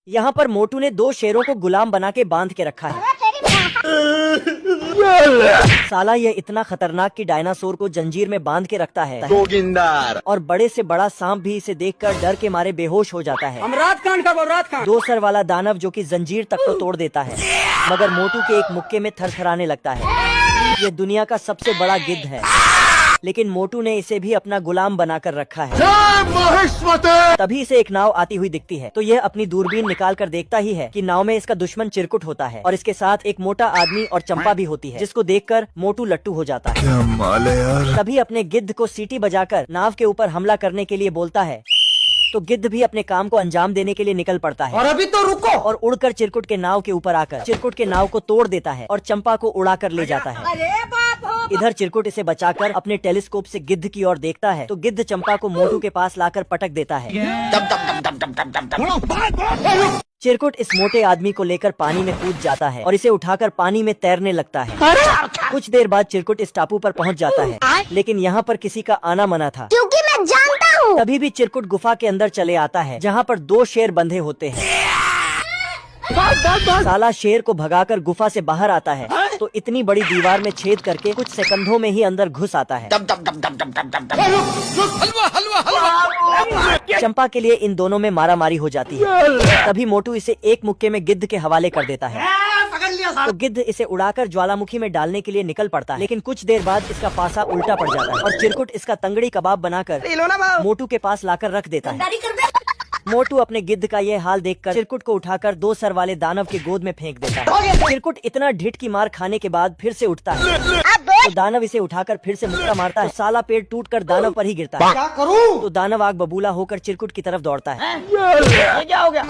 यहाँ पर मोटू ने दो शेरों को गुलाम बना के बांध के रखा है। साला ये इतना खतरनाक कि डायनासोर को जंजीर में बांध के रखता है और बड़े से बड़ा सांप भी इसे देखकर डर के मारे बेहोश हो जाता है। दो सर वाला दानव जो कि जंजीर तक को तोड़ देता है, मगर मोटू के एक मुक्के में थरथराने लगता है। ये दुनिया का सबसे बड़ा गिद्ध है, लेकिन मोटू ने इसे भी अपना गुलाम बनाकर रखा है। तभी इसे एक नाव आती हुई दिखती है, तो यह अपनी दूरबीन निकाल कर देखता ही है कि नाव में इसका दुश्मन चिरकुट होता है और इसके साथ एक मोटा आदमी और चंपा भी होती है, जिसको देखकर मोटू लट्टू हो जाता है। क्या माल है यार। तभी अपने गिद्ध को सीटी बजाकर नाव के ऊपर हमला करने के लिए बोलता है, तो गिद्ध भी अपने काम को अंजाम देने के लिए निकल पड़ता है। और अभी तो रुको। और उड़कर चिरकुट के नाव के ऊपर आकर चिरकुट के नाव को तोड़ देता है और चंपा को उड़ाकर ले जाता है। अरे बाप। इधर चिरकुट इसे बचाकर अपने टेलीस्कोप से गिद्ध की ओर देखता है, तो गिद्ध चंपा को मोटू के पास लाकर पटक देता है। चिरकुट इस मोटे आदमी को लेकर पानी में कूद जाता है और इसे उठाकर पानी में तैरने लगता है। कुछ देर बाद चिरकुट इस टापू पर पहुंच जाता है, लेकिन यहाँ पर किसी का आना मना था, क्योंकि मैं जानता हूँ। तभी भी चिरकुट गुफा के अंदर चले आता है, जहाँ पर दो शेर बंधे होते हैं। साला शेर को भगाकर गुफा से बाहर आता है, तो इतनी बड़ी दीवार में छेद करके कुछ सेकंडों में ही अंदर घुस आता है। चंपा के लिए इन दोनों में मारामारी हो जाती है। तभी मोटू इसे एक मुक्के में गिद्ध के हवाले कर देता है, तो गिद्ध इसे उड़ाकर ज्वालामुखी में डालने के लिए निकल पड़ता है, लेकिन कुछ देर बाद इसका पासा उल्टा पड़ जाता है और चिरकुट इसका तंगड़ी कबाब बनाकर मोटू के पास लाकर रख देता है। मोटू अपने गिद्ध का ये हाल देखकर चिरकुट को उठाकर दो सर वाले दानव के गोद में फेंक देता है। चिरकुट इतना ढिठ की मार खाने के बाद फिर से उठता है, तो दानव इसे उठाकर फिर से मुक्का मारता है। साला पेड़ टूटकर दानव पर ही गिरता है। क्या करूं? तो दानव आग बबूला होकर चिरकुट की तरफ दौड़ता है। क्या हो गया?